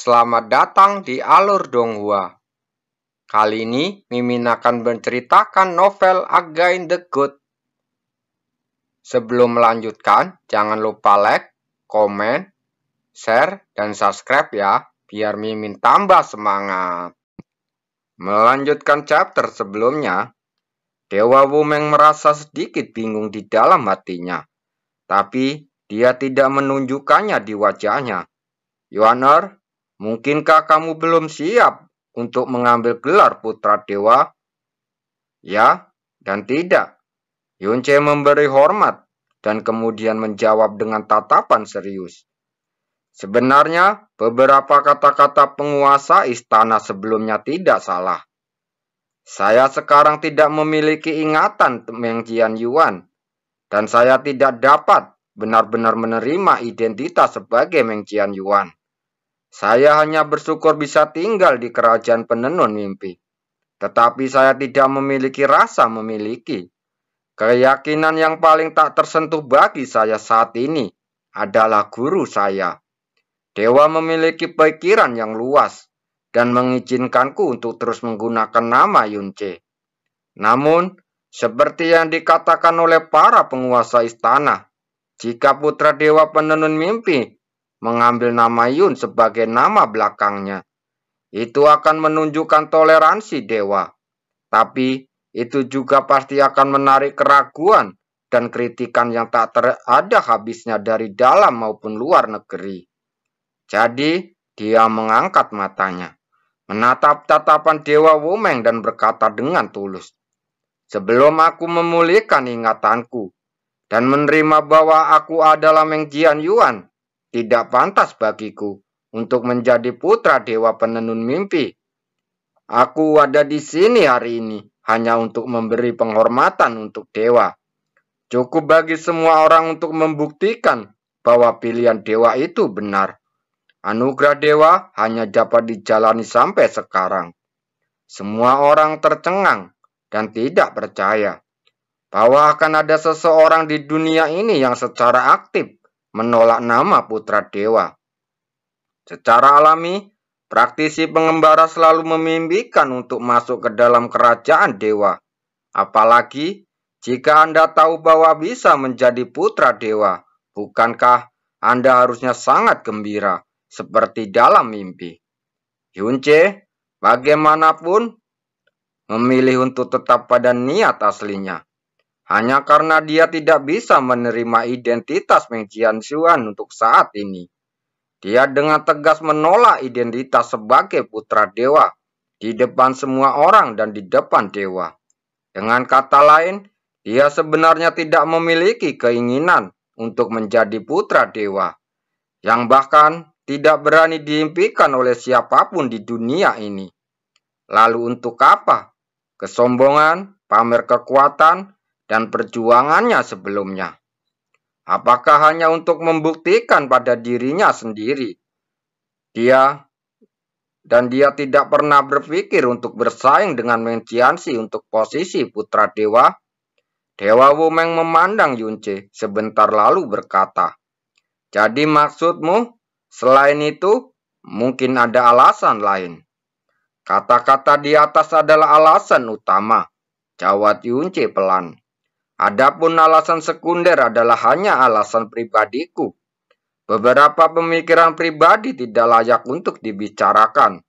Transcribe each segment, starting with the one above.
Selamat datang di Alur Donghua. Kali ini Mimin akan menceritakan novel Again the Good. Sebelum melanjutkan, jangan lupa like, komen, share, dan subscribe ya, biar Mimin tambah semangat. Melanjutkan chapter sebelumnya, Dewa Wumeng merasa sedikit bingung di dalam hatinya, tapi dia tidak menunjukkannya di wajahnya. Yuaner, mungkinkah kamu belum siap untuk mengambil gelar putra dewa? Ya dan tidak. Yunce memberi hormat dan kemudian menjawab dengan tatapan serius. Sebenarnya, beberapa kata-kata penguasa istana sebelumnya tidak salah. Saya sekarang tidak memiliki ingatan Meng Jianyuan, dan saya tidak dapat benar-benar menerima identitas sebagai Meng Jianyuan. Saya hanya bersyukur bisa tinggal di kerajaan penenun mimpi. Tetapi saya tidak memiliki rasa memiliki. Keyakinan yang paling tak tersentuh bagi saya saat ini adalah guru saya. Dewa memiliki pikiran yang luas dan mengizinkanku untuk terus menggunakan nama Yunce. Namun, seperti yang dikatakan oleh para penguasa istana, jika putra dewa penenun mimpi mengambil nama Yun sebagai nama belakangnya, itu akan menunjukkan toleransi dewa. Tapi itu juga pasti akan menarik keraguan dan kritikan yang tak ada habisnya dari dalam maupun luar negeri. Jadi, dia mengangkat matanya, menatap tatapan Dewa Wumeng dan berkata dengan tulus, "Sebelum aku memulihkan ingatanku dan menerima bahwa aku adalah Meng Jianyuan, tidak pantas bagiku untuk menjadi putra dewa penenun mimpi. Aku ada di sini hari ini hanya untuk memberi penghormatan untuk dewa. Cukup bagi semua orang untuk membuktikan bahwa pilihan dewa itu benar. Anugerah dewa hanya dapat dijalani sampai sekarang." Semua orang tercengang dan tidak percaya bahwa akan ada seseorang di dunia ini yang secara aktif menolak nama putra dewa. Secara alami, praktisi pengembara selalu memimpikan untuk masuk ke dalam kerajaan dewa. Apalagi jika Anda tahu bahwa bisa menjadi putra dewa, bukankah Anda harusnya sangat gembira seperti dalam mimpi? Yunce, bagaimanapun, memilih untuk tetap pada niat aslinya. Hanya karena dia tidak bisa menerima identitas Meng Jianyuan untuk saat ini. Dia dengan tegas menolak identitas sebagai putra dewa di depan semua orang dan di depan dewa. Dengan kata lain, dia sebenarnya tidak memiliki keinginan untuk menjadi putra dewa, yang bahkan tidak berani diimpikan oleh siapapun di dunia ini. Lalu untuk apa? Kesombongan, pamer kekuatan, dan perjuangannya sebelumnya. Apakah hanya untuk membuktikan pada dirinya sendiri? Dia tidak pernah berpikir untuk bersaing dengan Meng Jianxi untuk posisi putra dewa. Dewa Wumeng memandang Yunce sebentar lalu berkata, "Jadi maksudmu, selain itu, mungkin ada alasan lain?" "Kata-kata di atas adalah alasan utama," jawab Yunce pelan. "Adapun alasan sekunder adalah hanya alasan pribadiku. Beberapa pemikiran pribadi tidak layak untuk dibicarakan."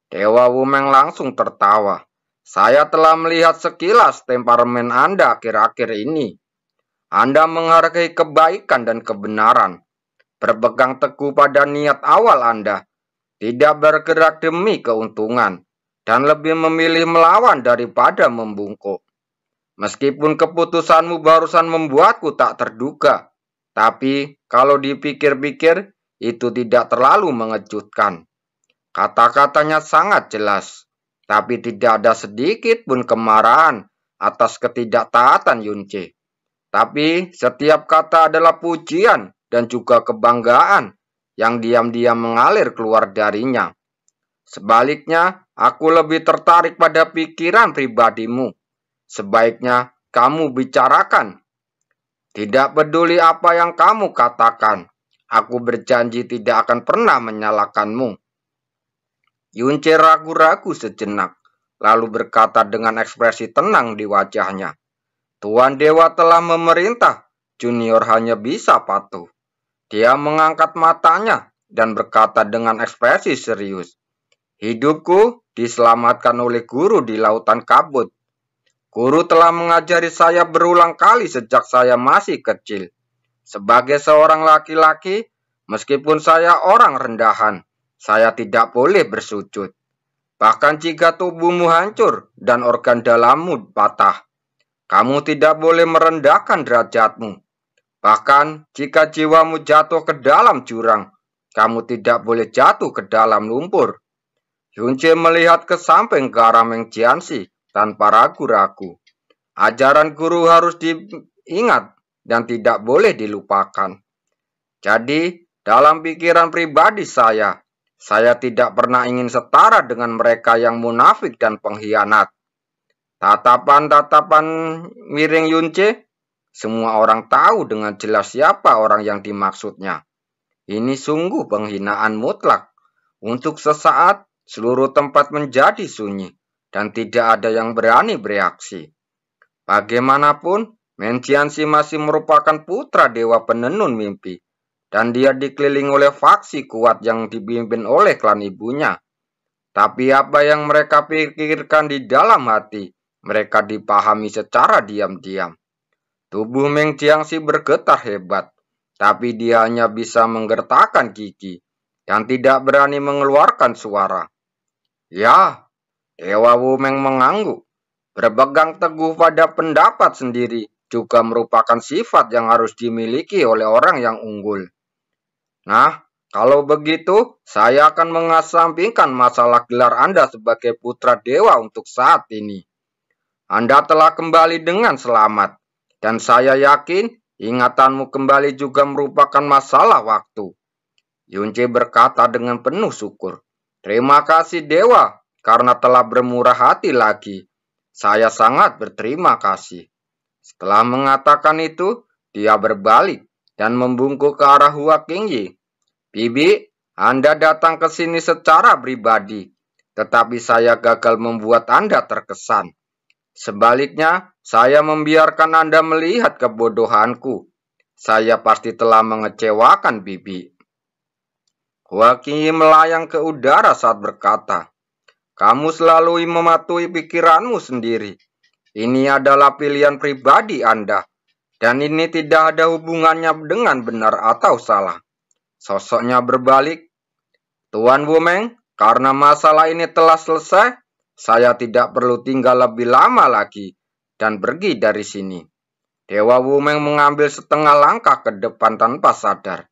Dewa Wumeng langsung tertawa. "Saya telah melihat sekilas temperamen Anda akhir-akhir ini. Anda menghargai kebaikan dan kebenaran, berpegang teguh pada niat awal Anda, tidak bergerak demi keuntungan, dan lebih memilih melawan daripada membungkuk. Meskipun keputusanmu barusan membuatku tak terduga, tapi kalau dipikir-pikir, itu tidak terlalu mengejutkan." Kata-katanya sangat jelas, tapi tidak ada sedikit pun kemarahan atas ketidaktaatan Yunce. Tapi setiap kata adalah pujian dan juga kebanggaan yang diam-diam mengalir keluar darinya. "Sebaliknya, aku lebih tertarik pada pikiran pribadimu. Sebaiknya kamu bicarakan. Tidak peduli apa yang kamu katakan, Aku berjanji tidak akan pernah menyalahkanmu. Yunce ragu-ragu sejenak, lalu berkata dengan ekspresi tenang di wajahnya. Tuan Dewa telah memerintah, Junior hanya bisa patuh. Dia mengangkat matanya dan berkata dengan ekspresi serius. Hidupku diselamatkan oleh guru di lautan kabut. Guru telah mengajari saya berulang kali sejak saya masih kecil. Sebagai seorang laki-laki, meskipun saya orang rendahan, saya tidak boleh bersujud. Bahkan jika tubuhmu hancur dan organ dalammu patah, kamu tidak boleh merendahkan derajatmu. Bahkan jika jiwamu jatuh ke dalam jurang, kamu tidak boleh jatuh ke dalam lumpur. Yunce melihat ke samping ke arah Meng Jianxi tanpa ragu-ragu. Ajaran guru harus diingat dan tidak boleh dilupakan. Jadi, dalam pikiran pribadi saya tidak pernah ingin setara dengan mereka yang munafik dan pengkhianat. Tatapan-tatapan miring Yunce, semua orang tahu dengan jelas siapa orang yang dimaksudnya. Ini sungguh penghinaan mutlak. Untuk sesaat, seluruh tempat menjadi sunyi dan tidak ada yang berani bereaksi. Bagaimanapun, Meng Jianxi masih merupakan putra dewa penenun mimpi, dan dia dikelilingi oleh faksi kuat yang dipimpin oleh klan ibunya. Tapi apa yang mereka pikirkan di dalam hati, mereka dipahami secara diam-diam. Tubuh Meng Jianxi bergetar hebat, tapi dia hanya bisa menggertakkan gigi dan tidak berani mengeluarkan suara. Ya, Dewa Wumeng mengangguk. Berpegang teguh pada pendapat sendiri juga merupakan sifat yang harus dimiliki oleh orang yang unggul. Nah, kalau begitu, saya akan mengesampingkan masalah gelar Anda sebagai putra dewa untuk saat ini. Anda telah kembali dengan selamat, dan saya yakin ingatanmu kembali juga merupakan masalah waktu. Yunce berkata dengan penuh syukur. Terima kasih Dewa, karena telah bermurah hati lagi. Saya sangat berterima kasih. Setelah mengatakan itu, dia berbalik dan membungkuk ke arah Hua Qingyi. Bibi, Anda datang ke sini secara pribadi, tetapi saya gagal membuat Anda terkesan. Sebaliknya, saya membiarkan Anda melihat kebodohanku. Saya pasti telah mengecewakan Bibi. Hua Qingyi melayang ke udara saat berkata, kamu selalu mematuhi pikiranmu sendiri. Ini adalah pilihan pribadi Anda, dan ini tidak ada hubungannya dengan benar atau salah. Sosoknya berbalik. Tuan Wumeng, karena masalah ini telah selesai, saya tidak perlu tinggal lebih lama lagi dan pergi dari sini. Dewa Wumeng mengambil setengah langkah ke depan tanpa sadar.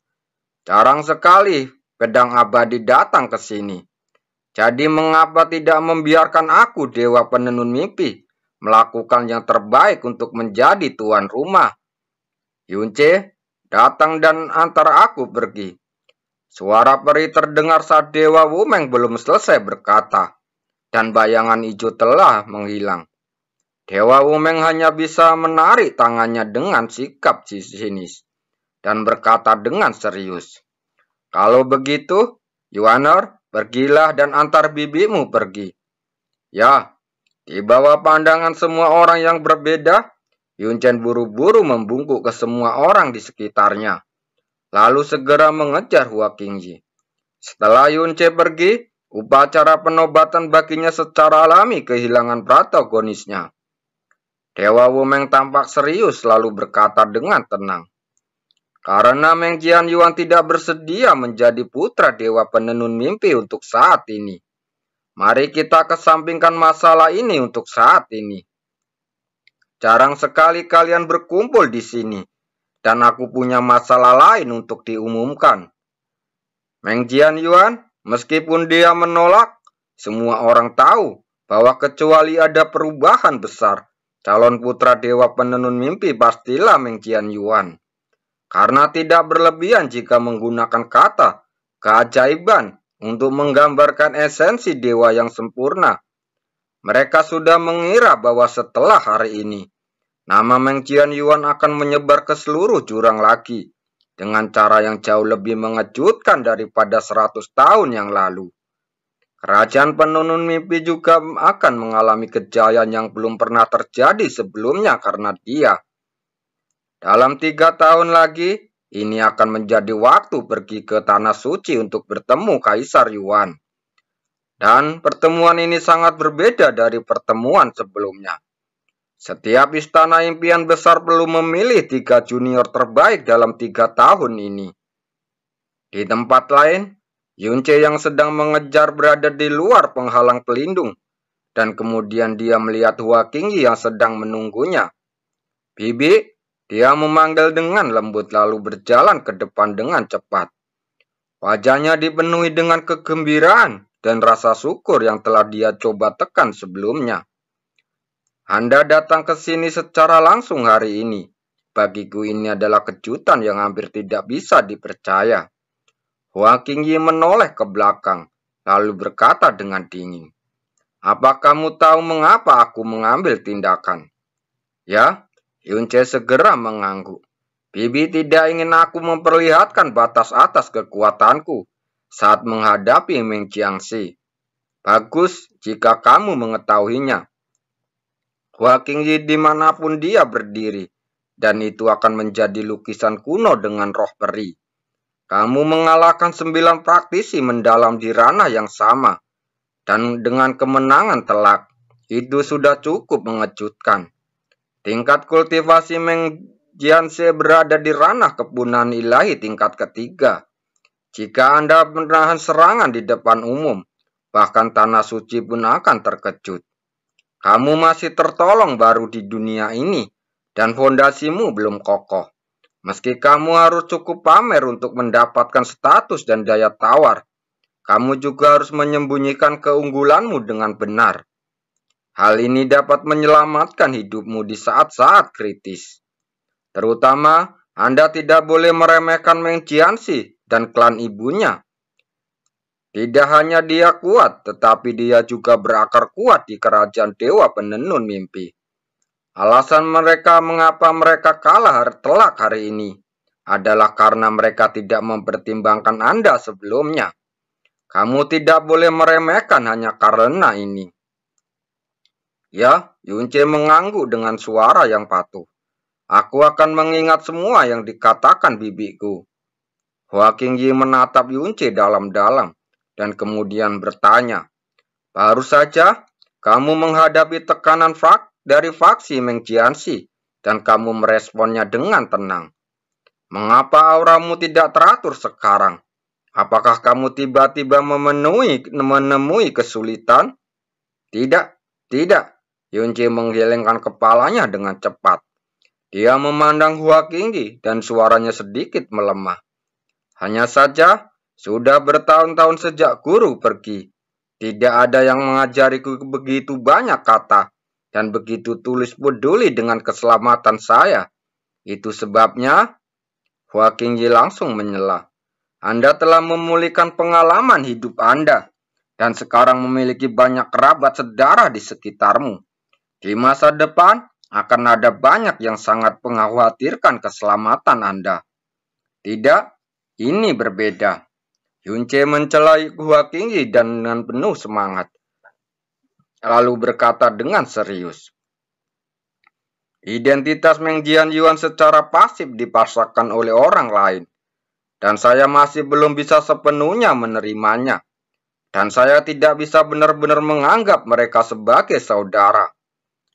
Jarang sekali pedang abadi datang ke sini. Jadi mengapa tidak membiarkan aku, Dewa Penenun Mimpi, melakukan yang terbaik untuk menjadi tuan rumah? Yunce, datang dan antar aku pergi. Suara peri terdengar saat Dewa Wumeng belum selesai berkata, dan bayangan hijau telah menghilang. Dewa Wumeng hanya bisa menarik tangannya dengan sikap sinis dan berkata dengan serius, kalau begitu, Yuanor, pergilah dan antar bibimu pergi. Ya, di bawah pandangan semua orang yang berbeda, Yunce buru-buru membungkuk ke semua orang di sekitarnya, lalu segera mengejar Hua Qingyi. Setelah Yunce pergi, upacara penobatan baginya secara alami kehilangan protagonisnya. Dewa Wumeng tampak serius lalu berkata dengan tenang. Karena Meng Jianyuan tidak bersedia menjadi putra Dewa Penenun Mimpi untuk saat ini. Mari kita kesampingkan masalah ini untuk saat ini. Jarang sekali kalian berkumpul di sini, dan aku punya masalah lain untuk diumumkan. Meng Jianyuan, meskipun dia menolak, semua orang tahu bahwa kecuali ada perubahan besar, calon putra Dewa Penenun Mimpi pastilah Meng Jianyuan. Karena tidak berlebihan jika menggunakan kata keajaiban untuk menggambarkan esensi dewa yang sempurna. Mereka sudah mengira bahwa setelah hari ini, nama Meng Jianyuan akan menyebar ke seluruh jurang lagi. dengan cara yang jauh lebih mengejutkan daripada 100 tahun yang lalu. Kerajaan penenun mimpi juga akan mengalami kejayaan yang belum pernah terjadi sebelumnya karena dia. Dalam 3 tahun lagi, ini akan menjadi waktu pergi ke Tanah Suci untuk bertemu Kaisar Yuan. Dan pertemuan ini sangat berbeda dari pertemuan sebelumnya. Setiap istana impian besar perlu memilih 3 junior terbaik dalam 3 tahun ini. Di tempat lain, Yunce yang sedang mengejar berada di luar penghalang pelindung. Dan kemudian dia melihat Hua Qingyi yang sedang menunggunya. Bibi, dia memanggil dengan lembut lalu berjalan ke depan dengan cepat. Wajahnya dipenuhi dengan kegembiraan dan rasa syukur yang telah dia coba tekan sebelumnya. Anda datang ke sini secara langsung hari ini. Bagiku ini adalah kejutan yang hampir tidak bisa dipercaya. Hua Qingyi menoleh ke belakang, lalu berkata dengan dingin. Apa kamu tahu mengapa aku mengambil tindakan? Ya, Yunce segera mengangguk. Bibi tidak ingin aku memperlihatkan batas atas kekuatanku saat menghadapi Meng Jiangxi. Bagus jika kamu mengetahuinya. Hua Qingyi dimanapun dia berdiri, dan itu akan menjadi lukisan kuno dengan roh peri. Kamu mengalahkan 9 praktisi mendalam di ranah yang sama, dan dengan kemenangan telak, itu sudah cukup mengejutkan. Tingkat kultivasi Meng Jiangxi berada di ranah kepunahan ilahi tingkat ketiga. Jika Anda menahan serangan di depan umum, bahkan Tanah Suci pun akan terkejut. Kamu masih tertolong baru di dunia ini, dan fondasimu belum kokoh. Meski kamu harus cukup pamer untuk mendapatkan status dan daya tawar, kamu juga harus menyembunyikan keunggulanmu dengan benar. Hal ini dapat menyelamatkan hidupmu di saat-saat kritis. Terutama, Anda tidak boleh meremehkan Meng Jiangxi dan klan ibunya. Tidak hanya dia kuat, tetapi dia juga berakar kuat di kerajaan Dewa Penenun Mimpi. Alasan mereka mengapa mereka kalah telak hari ini adalah karena mereka tidak mempertimbangkan Anda sebelumnya. Kamu tidak boleh meremehkan hanya karena ini. Ya, Yunce mengangguk dengan suara yang patuh. Aku akan mengingat semua yang dikatakan bibiku. Hua Qingyi menatap Yunce dalam-dalam dan kemudian bertanya, baru saja kamu menghadapi tekanan dari faksi Meng Jiangxi dan kamu meresponnya dengan tenang. Mengapa auramu tidak teratur sekarang? Apakah kamu tiba-tiba menemui kesulitan? Tidak, tidak. Yunce menggelengkan kepalanya dengan cepat. Dia memandang Hua Qingyi dan suaranya sedikit melemah. Hanya saja, sudah bertahun-tahun sejak guru pergi. Tidak ada yang mengajariku begitu banyak kata dan begitu tulus peduli dengan keselamatan saya. Itu sebabnya, Hua Qingyi langsung menyela. Anda telah memulihkan pengalaman hidup Anda dan sekarang memiliki banyak kerabat sedarah di sekitarmu. Di masa depan akan ada banyak yang sangat mengkhawatirkan keselamatan Anda. Tidak, ini berbeda. Yunce mencela Hua Qingyi dan dengan penuh semangat. Lalu berkata dengan serius. Identitas Meng Jianyuan secara pasif dipasarkan oleh orang lain. Dan saya masih belum bisa sepenuhnya menerimanya. Dan saya tidak bisa benar-benar menganggap mereka sebagai saudara.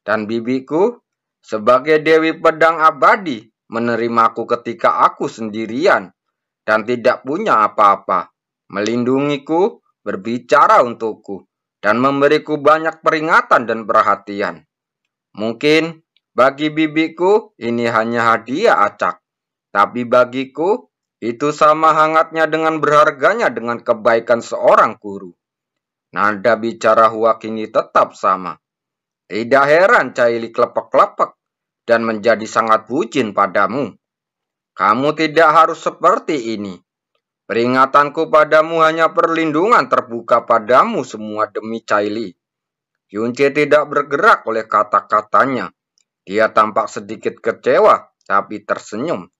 Dan bibiku, sebagai Dewi Pedang Abadi, menerimaku ketika aku sendirian dan tidak punya apa-apa, melindungiku, berbicara untukku, dan memberiku banyak peringatan dan perhatian. Mungkin bagi bibiku ini hanya hadiah acak, tapi bagiku itu sama hangatnya dengan berharganya dengan kebaikan seorang guru. Nada bicara Hua Qingyi tetap sama. Tidak heran Caili klepek-klepek dan menjadi sangat bucin padamu. Kamu tidak harus seperti ini. Peringatanku padamu hanya perlindungan terbuka padamu semua demi Caili. Yunce tidak bergerak oleh kata-katanya. Dia tampak sedikit kecewa, tapi tersenyum.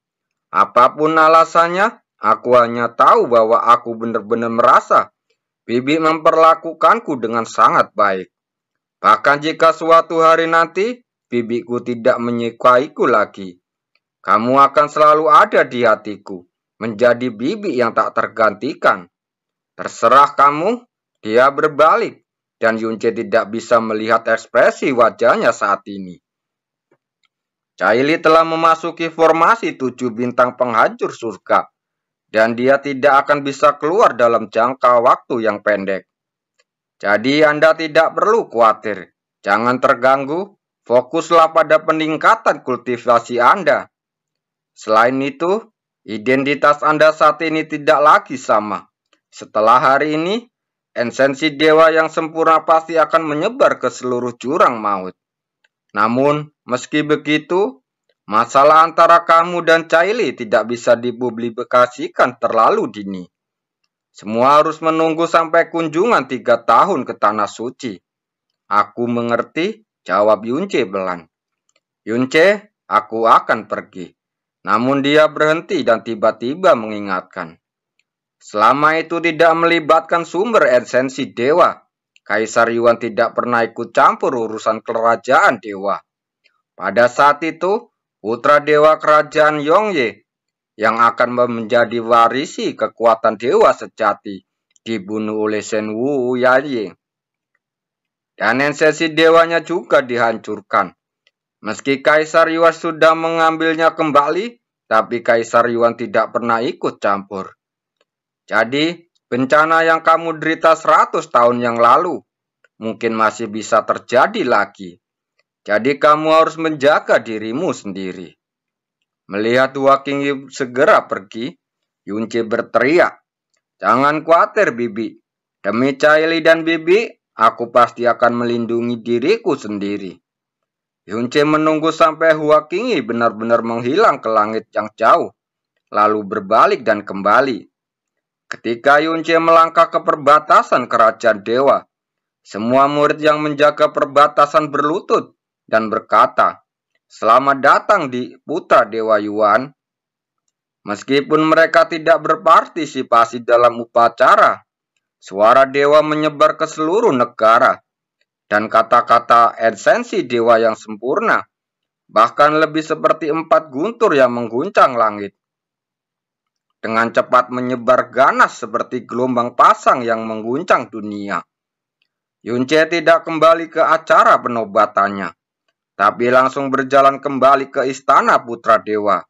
Apapun alasannya, aku hanya tahu bahwa aku benar-benar merasa Bibi memperlakukanku dengan sangat baik. Bahkan jika suatu hari nanti bibiku tidak menyukaiku lagi, kamu akan selalu ada di hatiku, menjadi bibi yang tak tergantikan. Terserah kamu, dia berbalik, dan Yunce tidak bisa melihat ekspresi wajahnya saat ini. Caili telah memasuki formasi 7 bintang penghancur surga, dan dia tidak akan bisa keluar dalam jangka waktu yang pendek. Jadi Anda tidak perlu khawatir, jangan terganggu, fokuslah pada peningkatan kultivasi Anda. Selain itu, identitas Anda saat ini tidak lagi sama. Setelah hari ini, esensi dewa yang sempurna pasti akan menyebar ke seluruh jurang maut. Namun, meski begitu, masalah antara kamu dan Caili tidak bisa dipublikasikan terlalu dini. Semua harus menunggu sampai kunjungan 3 tahun ke Tanah Suci. Aku mengerti, jawab Yunce pelan. Yunce, aku akan pergi. Namun dia berhenti dan tiba-tiba mengingatkan. Selama itu tidak melibatkan sumber esensi dewa, Kaisar Yuan tidak pernah ikut campur urusan kerajaan dewa. Pada saat itu, putra dewa kerajaan Yongye yang akan menjadi warisi kekuatan dewa sejati dibunuh oleh Shen Wu Yaye. Dan esensi dewanya juga dihancurkan. Meski Kaisar Yuan sudah mengambilnya kembali, tapi Kaisar Yuan tidak pernah ikut campur. Jadi, bencana yang kamu derita 100 tahun yang lalu mungkin masih bisa terjadi lagi. Jadi kamu harus menjaga dirimu sendiri. Melihat Waking segera pergi, Yunce berteriak, "Jangan khawatir, Bibi. Demi Caili dan Bibi, aku pasti akan melindungi diriku sendiri." Yunce menunggu sampai Waking benar-benar menghilang ke langit yang jauh, lalu berbalik dan kembali. Ketika Yunce melangkah ke perbatasan kerajaan dewa, semua murid yang menjaga perbatasan berlutut dan berkata, "Selamat datang di Putra Dewa Yuan." Meskipun mereka tidak berpartisipasi dalam upacara, suara dewa menyebar ke seluruh negara, dan kata-kata esensi dewa yang sempurna, bahkan lebih seperti 4 guntur yang mengguncang langit. Dengan cepat menyebar ganas seperti gelombang pasang yang mengguncang dunia. Yunce tidak kembali ke acara penobatannya, tapi langsung berjalan kembali ke istana Putra Dewa.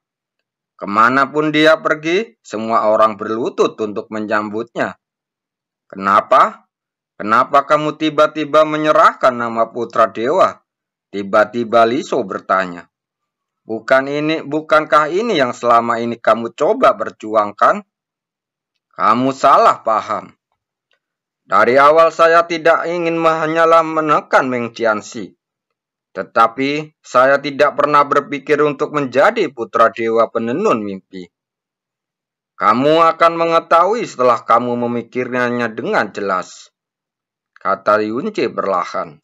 Kemanapun dia pergi, semua orang berlutut untuk menyambutnya. Kenapa? Kenapa kamu tiba-tiba menyerahkan nama Putra Dewa? Tiba-tiba Liso bertanya. Bukankah ini yang selama ini kamu coba berjuangkan? Kamu salah paham. Dari awal saya tidak ingin hanyalah menekan Meng Qianxi. Tetapi saya tidak pernah berpikir untuk menjadi putra dewa penenun mimpi. Kamu akan mengetahui setelah kamu memikirkannya dengan jelas, kata Yunce perlahan.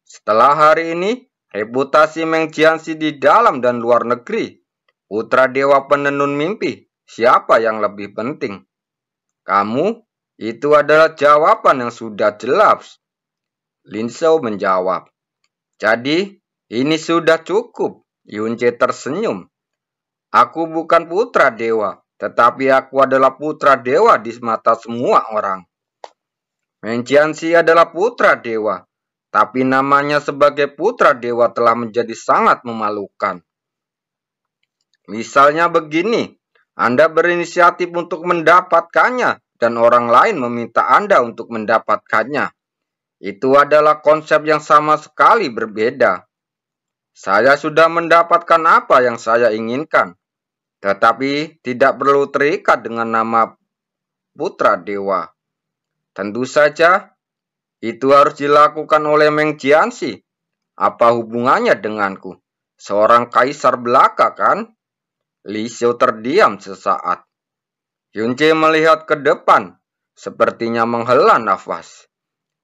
Setelah hari ini, reputasi Meng Qianxi di dalam dan luar negeri, putra dewa penenun mimpi, siapa yang lebih penting? Kamu? Itu adalah jawaban yang sudah jelas. Lin Shou menjawab. Jadi, ini sudah cukup. Yunce tersenyum. Aku bukan putra dewa, tetapi aku adalah putra dewa di mata semua orang. Meng Qianxi adalah putra dewa, tapi namanya sebagai putra dewa telah menjadi sangat memalukan. Misalnya begini, Anda berinisiatif untuk mendapatkannya, dan orang lain meminta Anda untuk mendapatkannya. Itu adalah konsep yang sama sekali berbeda. Saya sudah mendapatkan apa yang saya inginkan, tetapi tidak perlu terikat dengan nama putra dewa. Tentu saja, itu harus dilakukan oleh Meng Qianxi. Apa hubungannya denganku? Seorang kaisar belaka, kan? Li Shou terdiam sesaat. Yunce melihat ke depan, sepertinya menghela nafas.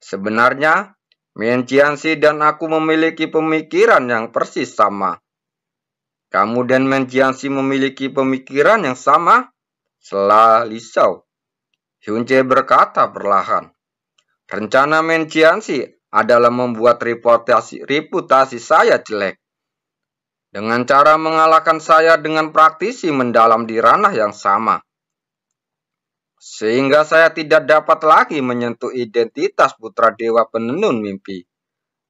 Sebenarnya, Meng Qianxi dan aku memiliki pemikiran yang persis sama. Kamu dan Menjiansi memiliki pemikiran yang sama? Sela Lisau. Hyunjae berkata perlahan. Rencana Menjiansi adalah membuat reputasi saya jelek. Dengan cara mengalahkan saya dengan praktisi mendalam di ranah yang sama. Sehingga saya tidak dapat lagi menyentuh identitas putra dewa penenun mimpi.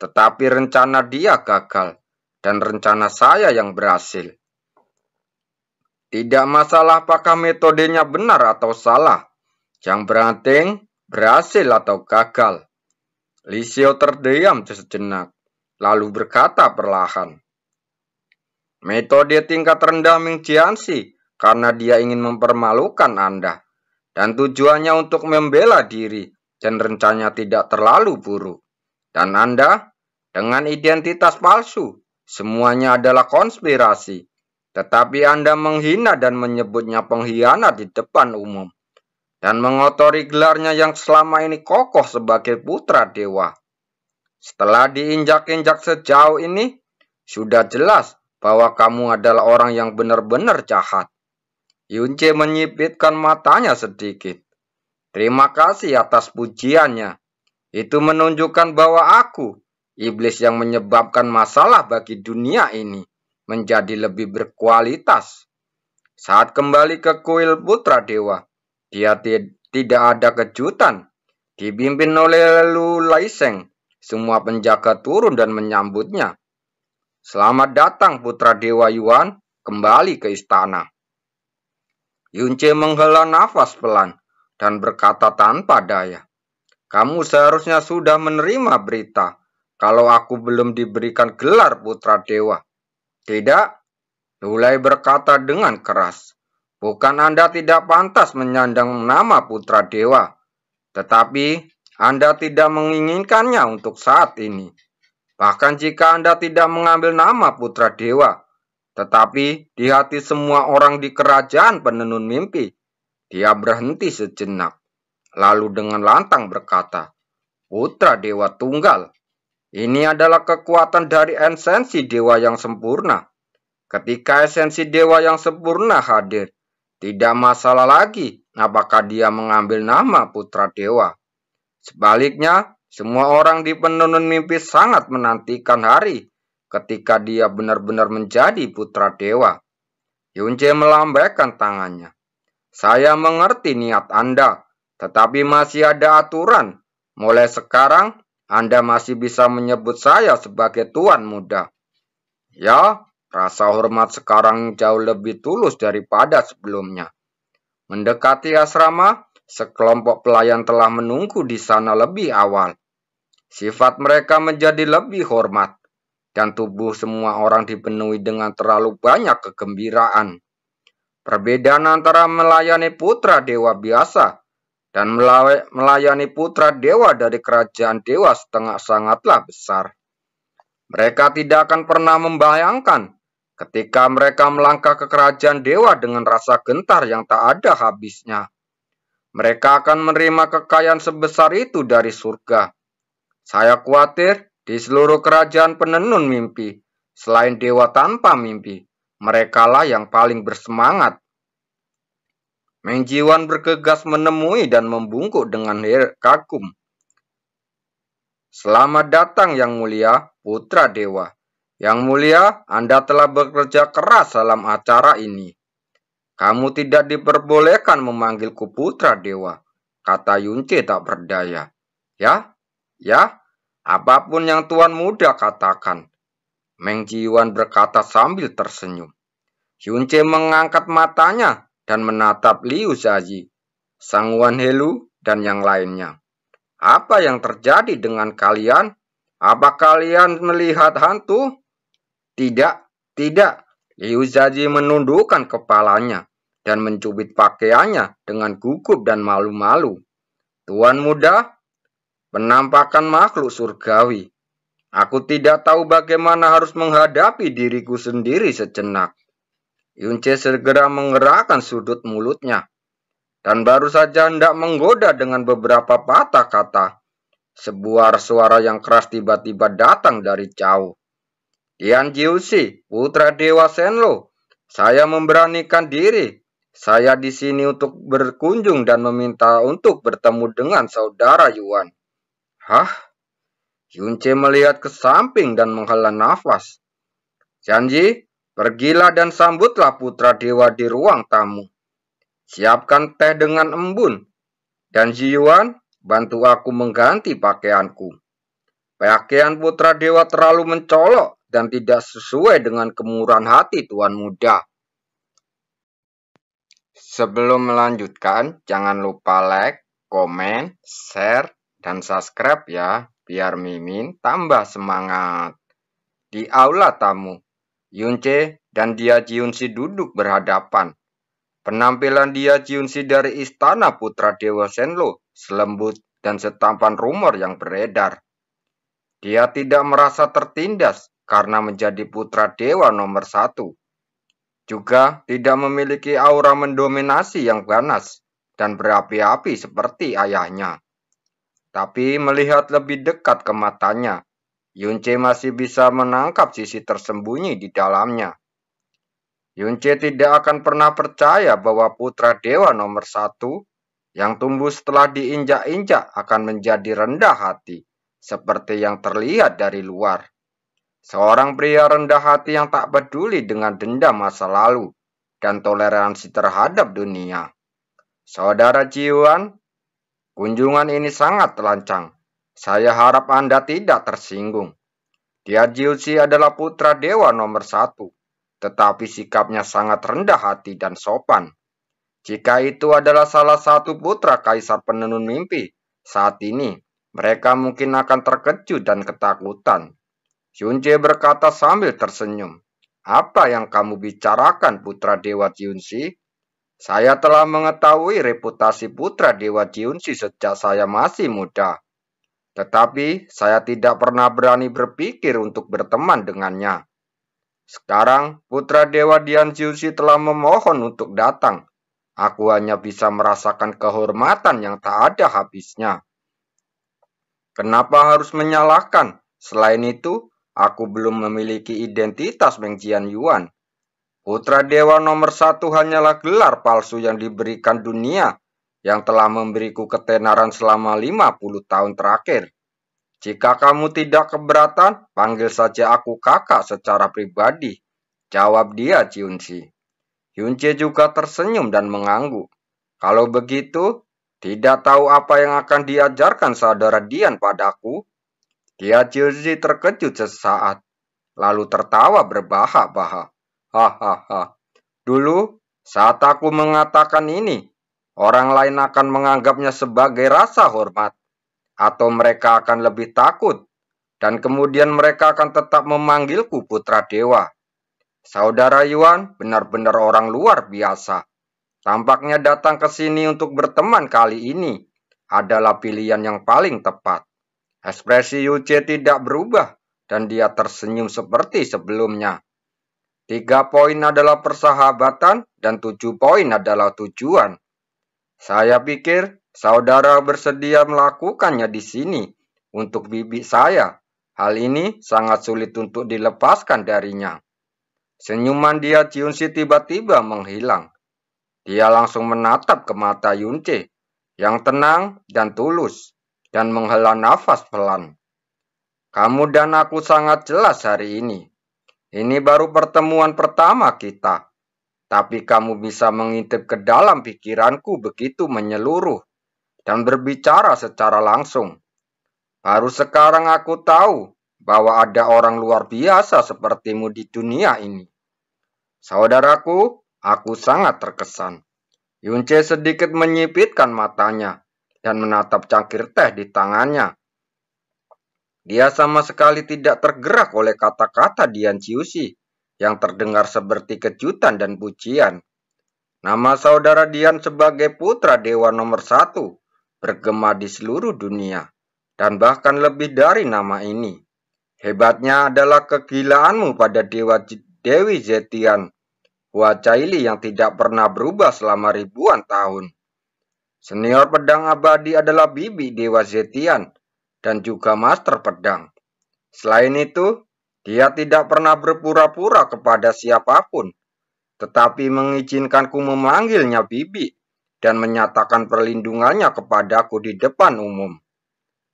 Tetapi rencana dia gagal, dan rencana saya yang berhasil. Tidak masalah apakah metodenya benar atau salah. Yang penting berhasil atau gagal. Li Xiao terdiam sejenak, lalu berkata perlahan. Metode tingkat rendah Ming Jianxi, karena dia ingin mempermalukan Anda. Dan tujuannya untuk membela diri, dan rencananya tidak terlalu buruk. Dan Anda, dengan identitas palsu, semuanya adalah konspirasi. Tetapi Anda menghina dan menyebutnya pengkhianat di depan umum. Dan mengotori gelarnya yang selama ini kokoh sebagai putra dewa. Setelah diinjak-injak sejauh ini, sudah jelas bahwa kamu adalah orang yang benar-benar jahat. Hyunjae menyipitkan matanya sedikit. Terima kasih atas pujiannya. Itu menunjukkan bahwa aku, iblis yang menyebabkan masalah bagi dunia ini, menjadi lebih berkualitas. Saat kembali ke kuil putra dewa, dia tidak ada kejutan. Dipimpin oleh Lu Laiseng, semua penjaga turun dan menyambutnya. Selamat datang putra dewa Yuan, kembali ke istana. Hyunjae menghela nafas pelan dan berkata tanpa daya. Kamu seharusnya sudah menerima berita kalau aku belum diberikan gelar putra dewa. Tidak? Lulai berkata dengan keras. Bukan Anda tidak pantas menyandang nama putra dewa. Tetapi Anda tidak menginginkannya untuk saat ini. Bahkan jika Anda tidak mengambil nama putra dewa, tetapi di hati semua orang di kerajaan penenun mimpi, dia berhenti sejenak. Lalu dengan lantang berkata, Putra Dewa Tunggal, ini adalah kekuatan dari esensi dewa yang sempurna. Ketika esensi dewa yang sempurna hadir, tidak masalah lagi apakah dia mengambil nama Putra Dewa. Sebaliknya, semua orang di penenun mimpi sangat menantikan hari ketika dia benar-benar menjadi putra dewa. Hyunjae melambaikan tangannya. Saya mengerti niat Anda, tetapi masih ada aturan. Mulai sekarang, Anda masih bisa menyebut saya sebagai Tuan Muda. Ya, rasa hormat sekarang jauh lebih tulus daripada sebelumnya. Mendekati asrama, sekelompok pelayan telah menunggu di sana lebih awal. Sifat mereka menjadi lebih hormat. Dan tubuh semua orang dipenuhi dengan terlalu banyak kegembiraan. Perbedaan antara melayani putra dewa biasa dan melayani putra dewa dari kerajaan dewa setengah sangatlah besar. Mereka tidak akan pernah membayangkan ketika mereka melangkah ke kerajaan dewa dengan rasa gentar yang tak ada habisnya. Mereka akan menerima kekayaan sebesar itu dari surga. Saya khawatir di seluruh kerajaan penenun mimpi, selain dewa tanpa mimpi, merekalah yang paling bersemangat. Meng Jiwan bergegas menemui dan membungkuk dengan kagum. Selamat datang Yang Mulia, Putra Dewa. Yang Mulia, Anda telah bekerja keras dalam acara ini. Kamu tidak diperbolehkan memanggilku Putra Dewa, kata Hyunjae tak berdaya. Ya, apapun yang Tuan Muda katakan. Meng Jiwan berkata sambil tersenyum. Hyunjae mengangkat matanya dan menatap Liu Zaji, Sang Wan Helu, dan yang lainnya. Apa yang terjadi dengan kalian? Apa kalian melihat hantu? Tidak. Liu Zaji menundukkan kepalanya dan mencubit pakaiannya dengan gugup dan malu-malu. Tuan Muda, penampakan makhluk surgawi. Aku tidak tahu bagaimana harus menghadapi diriku sendiri sejenak. Hyunjae segera menggerakkan sudut mulutnya. Dan baru saja hendak menggoda dengan beberapa patah kata. Sebuah suara yang keras tiba-tiba datang dari jauh. Dian Jiushi, putra Dewa Senlo. Saya memberanikan diri. Saya di sini untuk berkunjung dan meminta untuk bertemu dengan saudara Yuan. Hah? Yunce melihat ke samping dan menghela nafas. Janji, pergilah dan sambutlah putra dewa di ruang tamu. Siapkan teh dengan embun. Dan Yuan, bantu aku mengganti pakaianku. Pakaian putra dewa terlalu mencolok dan tidak sesuai dengan kemurahan hati tuan muda. Sebelum melanjutkan, jangan lupa like, komen, share, dan subscribe ya, biar Mimin tambah semangat. Di aula tamu, Yunce dan Dia Jiunsi duduk berhadapan. Penampilan Dia Jiunsi dari istana putra Dewa Senlo selembut dan setampan rumor yang beredar. Dia tidak merasa tertindas karena menjadi putra dewa nomor 1. Juga tidak memiliki aura mendominasi yang ganas dan berapi-api seperti ayahnya. Tapi melihat lebih dekat ke matanya, Yunce masih bisa menangkap sisi tersembunyi di dalamnya. Yunce tidak akan pernah percaya bahwa putra dewa nomor 1 yang tumbuh setelah diinjak-injak akan menjadi rendah hati, seperti yang terlihat dari luar. Seorang pria rendah hati yang tak peduli dengan dendam masa lalu dan toleransi terhadap dunia. Saudara Jiwan, kunjungan ini sangat lancang. Saya harap Anda tidak tersinggung. Dia Jiushi adalah putra dewa nomor 1, tetapi sikapnya sangat rendah hati dan sopan. Jika itu adalah salah satu putra kaisar penenun mimpi, saat ini mereka mungkin akan terkejut dan ketakutan. Yunce berkata sambil tersenyum. Apa yang kamu bicarakan, putra dewa Jiunsi? Saya telah mengetahui reputasi putra dewa Jiunsi sejak saya masih muda. Tetapi saya tidak pernah berani berpikir untuk berteman dengannya. Sekarang putra dewa Dian Jiunsi telah memohon untuk datang. Aku hanya bisa merasakan kehormatan yang tak ada habisnya. Kenapa harus menyalahkan? Selain itu, aku belum memiliki identitas Meng Jian Yuan. Putra dewa nomor 1 hanyalah gelar palsu yang diberikan dunia yang telah memberiku ketenaran selama 50 tahun terakhir. Jika kamu tidak keberatan, panggil saja aku kakak secara pribadi, jawab dia Jiunsi. Yunce juga tersenyum dan mengangguk. Kalau begitu, tidak tahu apa yang akan diajarkan saudara Dian padaku? Dia Jiunsi terkejut sesaat, lalu tertawa berbahak-bahak. Hahaha. Dulu, saat aku mengatakan ini, orang lain akan menganggapnya sebagai rasa hormat. Atau mereka akan lebih takut. Dan kemudian mereka akan tetap memanggilku putra dewa. Saudara Yuan benar-benar orang luar biasa. Tampaknya datang ke sini untuk berteman kali ini adalah pilihan yang paling tepat. Ekspresi Yunce tidak berubah dan dia tersenyum seperti sebelumnya. 3 poin adalah persahabatan dan 7 poin adalah tujuan. Saya pikir saudara bersedia melakukannya di sini untuk bibi saya. Hal ini sangat sulit untuk dilepaskan darinya. Senyuman dia Jiunsi tiba-tiba menghilang. Dia langsung menatap ke mata Yunce yang tenang dan tulus dan menghela nafas pelan. Kamu dan aku sangat jelas hari ini. Ini baru pertemuan pertama kita. Tapi kamu bisa mengintip ke dalam pikiranku begitu menyeluruh dan berbicara secara langsung. Baru sekarang aku tahu bahwa ada orang luar biasa sepertimu di dunia ini. Saudaraku, aku sangat terkesan. Yunce sedikit menyipitkan matanya dan menatap cangkir teh di tangannya. Dia sama sekali tidak tergerak oleh kata-kata Dian Jiushi yang terdengar seperti kejutan dan pujian. Nama saudara Dian sebagai putra dewa nomor 1 bergema di seluruh dunia dan bahkan lebih dari nama ini. Hebatnya adalah kegilaanmu pada Dewi Zetian Hua Caili yang tidak pernah berubah selama ribuan tahun. Senior pedang abadi adalah bibi Dewa Zetian dan juga master pedang. Selain itu, Dia tidak pernah berpura-pura kepada siapapun, tetapi mengizinkanku memanggilnya bibi dan menyatakan perlindungannya kepadaku di depan umum.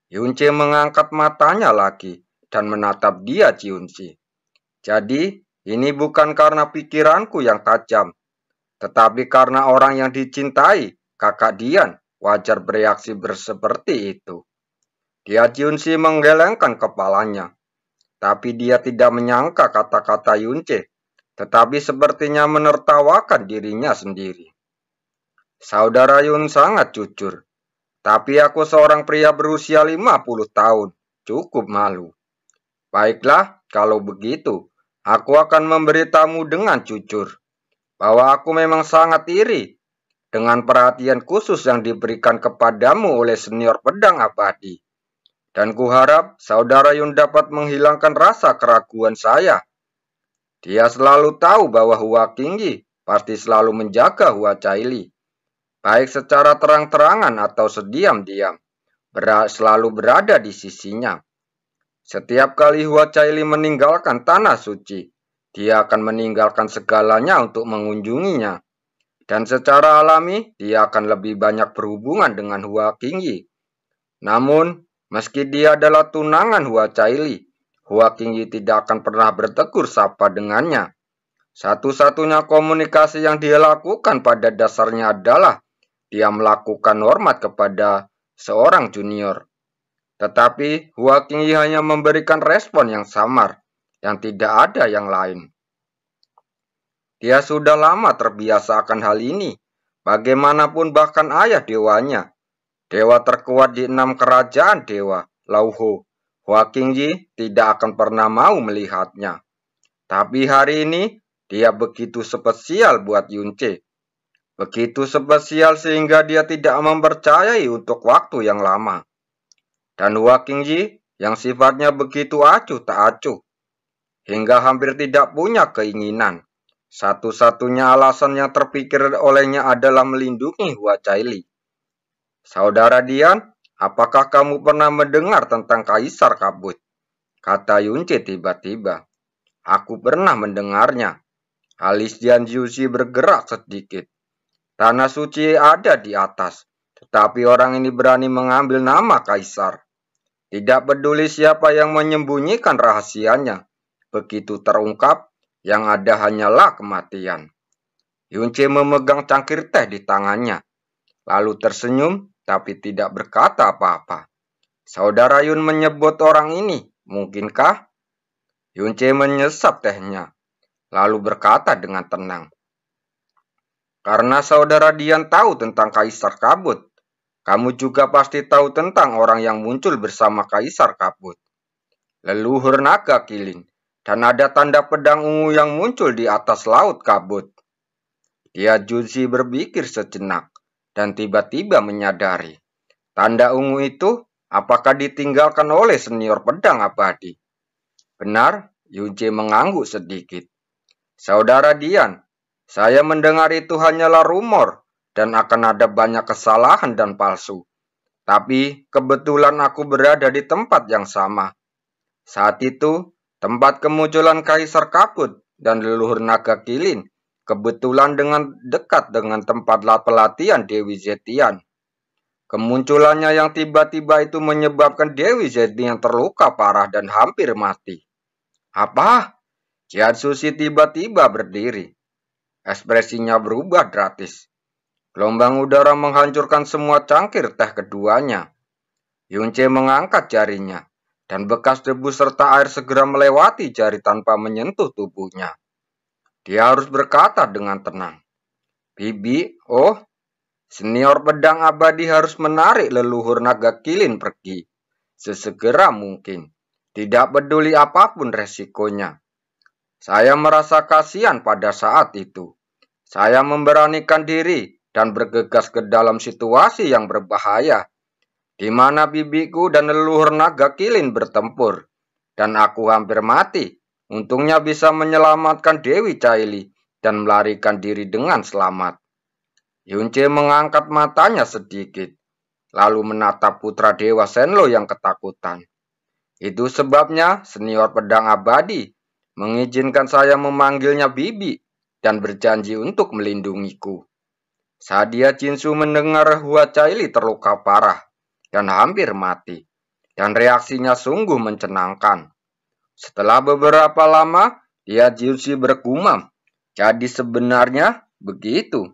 Yunce mengangkat matanya lagi dan menatap dia Jiunsi. Jadi, ini bukan karena pikiranku yang tajam, tetapi karena orang yang dicintai, kakak Dian, wajar bereaksi seperti itu. Dia Jiunsi menggelengkan kepalanya, tapi dia tidak menyangka kata-kata Yunce, tetapi sepertinya menertawakan dirinya sendiri. Saudara Yun sangat jujur, tapi aku seorang pria berusia 50 tahun, cukup malu. Baiklah, kalau begitu, aku akan memberitamu dengan jujur, bahwa aku memang sangat iri dengan perhatian khusus yang diberikan kepadamu oleh senior pedang abadi. Dan kuharap saudara Yun dapat menghilangkan rasa keraguan saya. Dia selalu tahu bahwa Hua Qingyi pasti selalu menjaga Hua Caili, baik secara terang-terangan atau sediam-diam, selalu berada di sisinya. Setiap kali Hua Caili meninggalkan tanah suci, dia akan meninggalkan segalanya untuk mengunjunginya. Dan secara alami, dia akan lebih banyak berhubungan dengan Hua Qingyi. Namun, meski dia adalah tunangan Hua Caili, Hua Qingyi tidak akan pernah bertegur sapa dengannya. Satu-satunya komunikasi yang dia lakukan pada dasarnya adalah dia melakukan hormat kepada seorang junior. Tetapi Hua Qingyi hanya memberikan respon yang samar, yang tidak ada yang lain. Dia sudah lama terbiasa akan hal ini. Bagaimanapun bahkan ayah dewanya, dewa terkuat di 6 kerajaan dewa, Lauho, Hua Qingyi tidak akan pernah mau melihatnya. Tapi hari ini, dia begitu spesial buat Yunce. Begitu spesial sehingga dia tidak mempercayai untuk waktu yang lama. Dan Hua Qingyi yang sifatnya begitu acuh tak acuh, hingga hampir tidak punya keinginan. Satu-satunya alasan yang terpikir olehnya adalah melindungi Hua Caili. Saudara Dian, apakah kamu pernah mendengar tentang Kaisar Kabut? Kata Yunce tiba-tiba. Aku pernah mendengarnya. Alis Dian Jiuxi bergerak sedikit. Tanah suci ada di atas, tetapi orang ini berani mengambil nama Kaisar. Tidak peduli siapa yang menyembunyikan rahasianya, begitu terungkap, yang ada hanyalah kematian. Yunce memegang cangkir teh di tangannya, lalu tersenyum tapi tidak berkata apa-apa. Saudara Yun menyebut orang ini, mungkinkah? Yunce menyesap tehnya, lalu berkata dengan tenang. Karena saudara Dian tahu tentang Kaisar Kabut, kamu juga pasti tahu tentang orang yang muncul bersama Kaisar Kabut. Leluhur naga kilin, dan ada tanda pedang ungu yang muncul di atas laut kabut. Dia Junsi berpikir sejenak, dan tiba-tiba menyadari. Tanda ungu itu apakah ditinggalkan oleh senior pedang abadi? Benar, Yunce mengangguk sedikit. Saudara Dian, saya mendengar itu hanyalah rumor, dan akan ada banyak kesalahan dan palsu. Tapi kebetulan aku berada di tempat yang sama. Saat itu, tempat kemunculan Kaisar Kabut dan leluhur naga kilin kebetulan dekat dengan tempat pelatihan Dewi Zetian. Kemunculannya yang tiba-tiba itu menyebabkan Dewi Zetian terluka parah dan hampir mati. Apa? Jiatsushi tiba-tiba berdiri. Ekspresinya berubah drastis. Gelombang udara menghancurkan semua cangkir teh keduanya. Yunce mengangkat jarinya, dan bekas debu serta air segera melewati jari tanpa menyentuh tubuhnya. Dia harus berkata dengan tenang. Bibi, senior pedang abadi harus menarik leluhur naga kilin pergi. Sesegera mungkin. Tidak peduli apapun resikonya. Saya merasa kasihan pada saat itu. Saya memberanikan diri dan bergegas ke dalam situasi yang berbahaya, di mana bibiku dan leluhur naga kilin bertempur, dan aku hampir mati. Untungnya bisa menyelamatkan Dewi Caili dan melarikan diri dengan selamat. Yunce mengangkat matanya sedikit, lalu menatap putra Dewa Senlo yang ketakutan. Itu sebabnya senior pedang abadi mengizinkan saya memanggilnya Bibi dan berjanji untuk melindungiku. Saat dia Jinsu mendengar Hua Caili terluka parah dan hampir mati, dan reaksinya sungguh mencenangkan. Setelah beberapa lama, dia Jinsu bergumam, jadi sebenarnya begitu.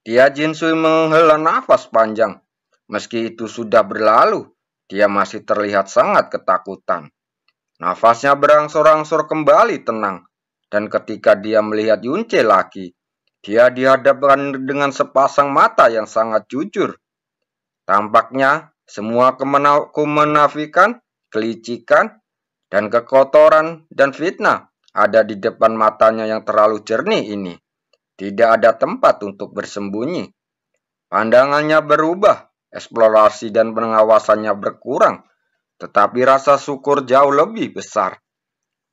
Dia Jinsu menghela nafas panjang. Meski itu sudah berlalu, dia masih terlihat sangat ketakutan. Nafasnya berangsur-angsur kembali tenang, dan ketika dia melihat Yunce lagi, dia dihadapkan dengan sepasang mata yang sangat jujur. Tampaknya semua kemenafikan, kelicikan, dan kekotoran dan fitnah ada di depan matanya yang terlalu jernih ini. Tidak ada tempat untuk bersembunyi. Pandangannya berubah, eksplorasi dan pengawasannya berkurang, tetapi rasa syukur jauh lebih besar.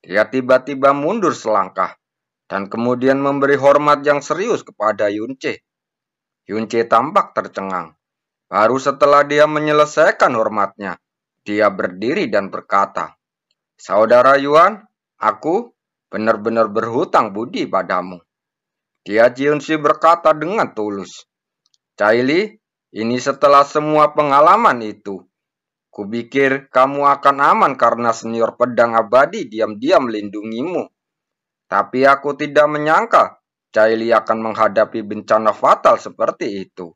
Dia tiba-tiba mundur selangkah, dan kemudian memberi hormat yang serius kepada Yunce. Yunce tampak tercengang. Baru setelah dia menyelesaikan hormatnya, dia berdiri dan berkata, "Saudara Yuan, aku benar-benar berhutang budi padamu." Dia Yunce berkata dengan tulus, "Caili, ini setelah semua pengalaman itu. Kupikir kamu akan aman karena senior pedang abadi diam-diam melindungimu. Tapi aku tidak menyangka Caili akan menghadapi bencana fatal seperti itu.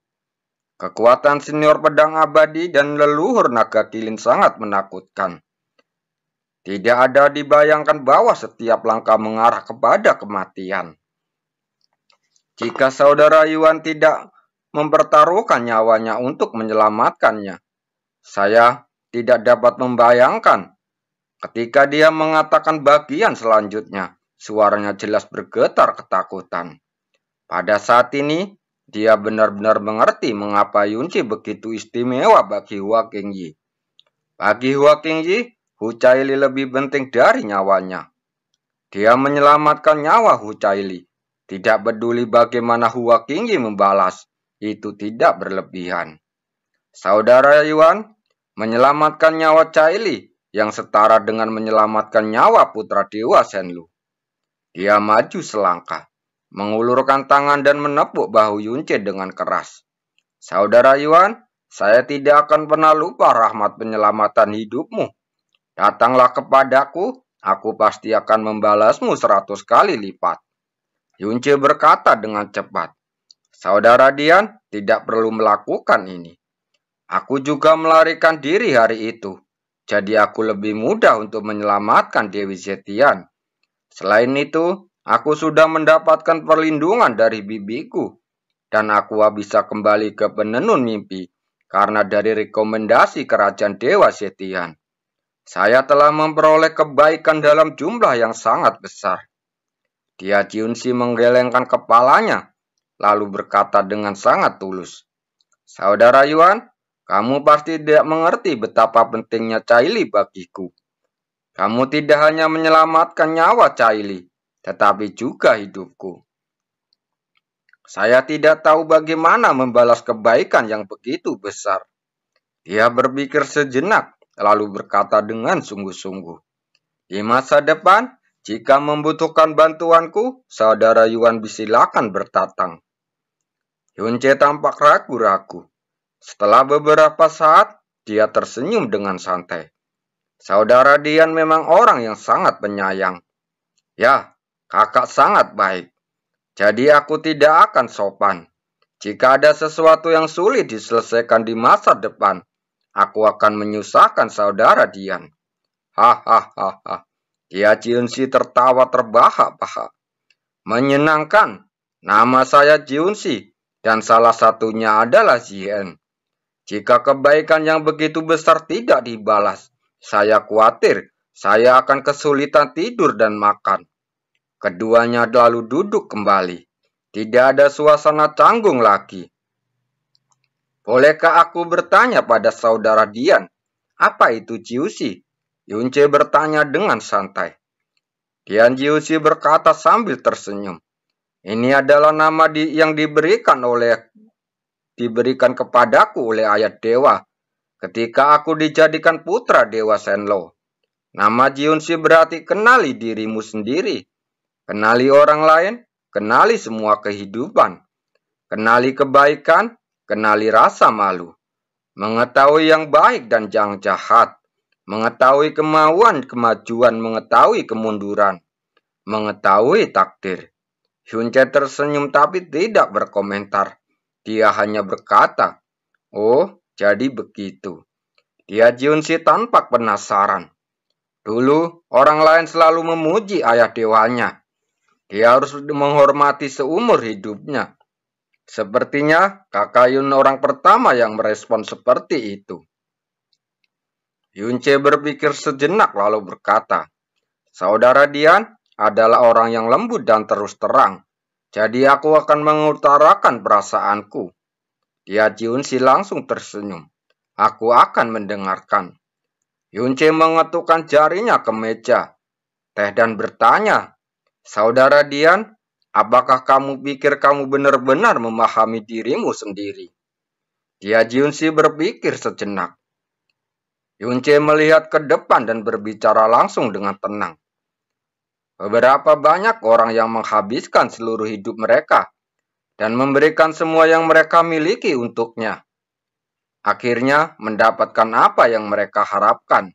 Kekuatan senior pedang abadi dan leluhur naga kilin sangat menakutkan. Tidak ada dibayangkan bahwa setiap langkah mengarah kepada kematian. Jika saudara Yuan tidak mempertaruhkan nyawanya untuk menyelamatkannya, saya tidak dapat membayangkan." Ketika dia mengatakan bagian selanjutnya, suaranya jelas bergetar ketakutan. Pada saat ini, dia benar-benar mengerti mengapa Yunce begitu istimewa bagi Hua Qingyi. Bagi Hua Qingyi, Hu Caili lebih penting dari nyawanya. Dia menyelamatkan nyawa Hu Caili. Tidak peduli bagaimana Hua Qingyi membalas, itu tidak berlebihan. Saudara Yuan, menyelamatkan nyawa Caili yang setara dengan menyelamatkan nyawa putra dewa Shenlu. Dia maju selangkah, mengulurkan tangan dan menepuk bahu Yunce dengan keras. "Saudara Yuan, saya tidak akan pernah lupa rahmat penyelamatan hidupmu. Datanglah kepadaku, aku pasti akan membalasmu 100 kali lipat." Yunce berkata dengan cepat, "Saudara Dian tidak perlu melakukan ini. Aku juga melarikan diri hari itu, jadi aku lebih mudah untuk menyelamatkan Dewi Zetian. Selain itu, aku sudah mendapatkan perlindungan dari bibiku, dan aku bisa kembali ke penenun mimpi karena dari rekomendasi kerajaan Dewa Zetian. Saya telah memperoleh kebaikan dalam jumlah yang sangat besar." Dia Junsi menggelengkan kepalanya, lalu berkata dengan sangat tulus, "Saudara Yuan, kamu pasti tidak mengerti betapa pentingnya Caili bagiku. Kamu tidak hanya menyelamatkan nyawa Caili, tetapi juga hidupku. Saya tidak tahu bagaimana membalas kebaikan yang begitu besar." Dia berpikir sejenak, lalu berkata dengan sungguh-sungguh, "Di masa depan, jika membutuhkan bantuanku, saudara Yuan silakan berdatang." Yunce tampak ragu-ragu. Setelah beberapa saat, dia tersenyum dengan santai. "Saudara Dian memang orang yang sangat penyayang. Ya, kakak sangat baik. Jadi aku tidak akan sopan. Jika ada sesuatu yang sulit diselesaikan di masa depan, aku akan menyusahkan saudara Dian." Hahaha. Dia Jiunsi tertawa terbahak-bahak. "Menyenangkan. Nama saya Jiunsi, dan salah satunya adalah Zien. Jika kebaikan yang begitu besar tidak dibalas, saya khawatir saya akan kesulitan tidur dan makan." Keduanya lalu duduk kembali. Tidak ada suasana canggung lagi. "Bolehkah aku bertanya pada saudara Dian, apa itu Jiusi?" Yunce bertanya dengan santai. Dian Jiusi berkata sambil tersenyum, "Ini adalah nama yang diberikan kepadaku oleh ayat dewa. ketika aku dijadikan putra Dewa Shenlong. Nama Jiunsi berarti kenali dirimu sendiri, kenali orang lain, kenali semua kehidupan, kenali kebaikan, kenali rasa malu, mengetahui yang baik dan yang jahat, mengetahui kemauan, kemajuan, mengetahui kemunduran, mengetahui takdir. Hyunche tersenyum tapi tidak berkomentar. Dia hanya berkata, "Oh, jadi begitu." Dia Jiunsi tampak penasaran. Dulu, orang lain selalu memuji ayah dewanya. Dia harus menghormati seumur hidupnya. Sepertinya kakak Yun orang pertama yang merespon seperti itu. Yunce berpikir sejenak lalu berkata, "Saudara Dian adalah orang yang lembut dan terus terang. Jadi aku akan mengutarakan perasaanku." Dia Yunce langsung tersenyum. "Aku akan mendengarkan." Yunce mengetukkan jarinya ke meja teh dan bertanya, "Saudara Dian, apakah kamu pikir kamu benar-benar memahami dirimu sendiri?" Dia Junsi berpikir sejenak. Yunce melihat ke depan dan berbicara langsung dengan tenang. Beberapa banyak orang yang menghabiskan seluruh hidup mereka dan memberikan semua yang mereka miliki untuknya. Akhirnya mendapatkan apa yang mereka harapkan.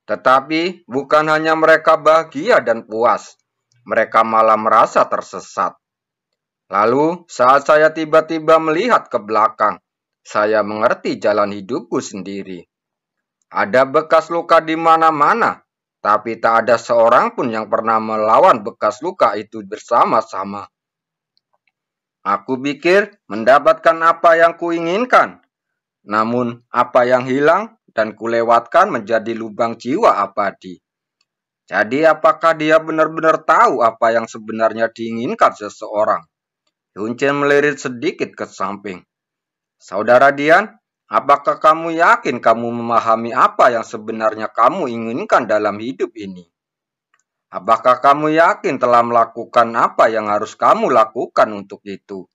Tetapi bukan hanya mereka bahagia dan puas, mereka malah merasa tersesat. Lalu saat saya tiba-tiba melihat ke belakang, saya mengerti jalan hidupku sendiri. Ada bekas luka di mana-mana, tapi tak ada seorang pun yang pernah melawan bekas luka itu bersama-sama. Aku pikir mendapatkan apa yang kuinginkan, namun apa yang hilang dan kulewatkan menjadi lubang jiwa abadi. Jadi apakah dia benar-benar tahu apa yang sebenarnya diinginkan seseorang? Yunce melirik sedikit ke samping. Saudara Dian, apakah kamu yakin kamu memahami apa yang sebenarnya kamu inginkan dalam hidup ini? Apakah kamu yakin telah melakukan apa yang harus kamu lakukan untuk itu?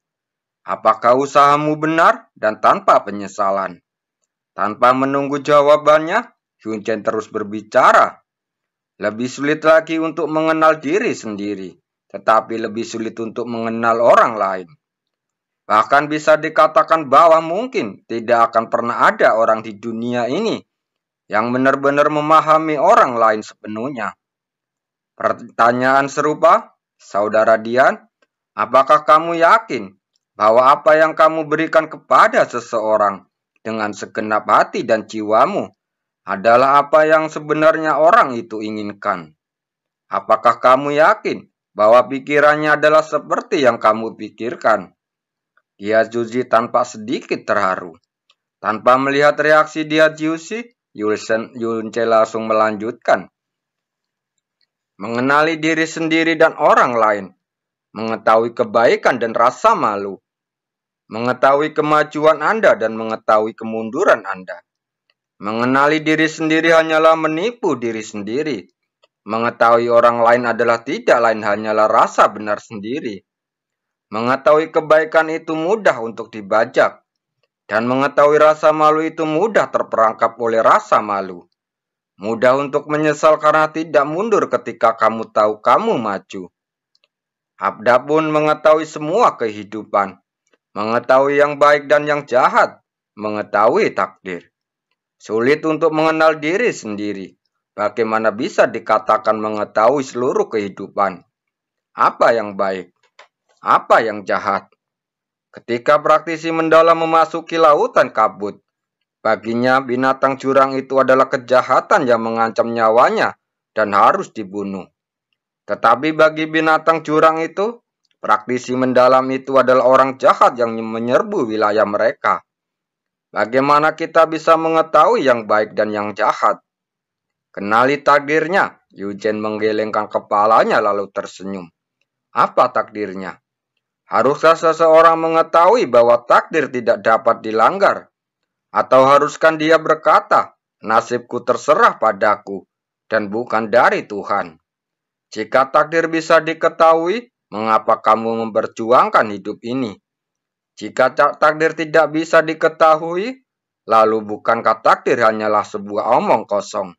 Apakah usahamu benar dan tanpa penyesalan? Tanpa menunggu jawabannya, Yunce terus berbicara. Lebih sulit lagi untuk mengenal diri sendiri, tetapi lebih sulit untuk mengenal orang lain. Bahkan bisa dikatakan bahwa mungkin tidak akan pernah ada orang di dunia ini yang benar-benar memahami orang lain sepenuhnya. Pertanyaan serupa, Saudara Dian, apakah kamu yakin bahwa apa yang kamu berikan kepada seseorang dengan segenap hati dan jiwamu adalah apa yang sebenarnya orang itu inginkan? Apakah kamu yakin bahwa pikirannya adalah seperti yang kamu pikirkan? Dia Juzi tanpa sedikit terharu. Tanpa melihat reaksi dia Juzi, Yunce langsung melanjutkan. Mengenali diri sendiri dan orang lain, mengetahui kebaikan dan rasa malu, mengetahui kemajuan Anda dan mengetahui kemunduran Anda. Mengenali diri sendiri hanyalah menipu diri sendiri. Mengetahui orang lain adalah tidak lain hanyalah rasa benar sendiri. Mengetahui kebaikan itu mudah untuk dibajak. Dan mengetahui rasa malu itu mudah terperangkap oleh rasa malu. Mudah untuk menyesal karena tidak mundur ketika kamu tahu kamu maju. Abda pun mengetahui semua kehidupan. Mengetahui yang baik dan yang jahat. Mengetahui takdir. Sulit untuk mengenal diri sendiri. Bagaimana bisa dikatakan mengetahui seluruh kehidupan? Apa yang baik? Apa yang jahat? Ketika praktisi mendalam memasuki lautan kabut, baginya binatang jurang itu adalah kejahatan yang mengancam nyawanya dan harus dibunuh. Tetapi bagi binatang jurang itu, praktisi mendalam itu adalah orang jahat yang menyerbu wilayah mereka. Bagaimana kita bisa mengetahui yang baik dan yang jahat? Kenali takdirnya. Yujen menggelengkan kepalanya lalu tersenyum. Apa takdirnya? Haruskah seseorang mengetahui bahwa takdir tidak dapat dilanggar? Atau haruskah dia berkata, nasibku terserah padaku dan bukan dari Tuhan? Jika takdir bisa diketahui, mengapa kamu memperjuangkan hidup ini? Jika takdir tidak bisa diketahui, Lalu bukankah takdir hanyalah sebuah omong kosong?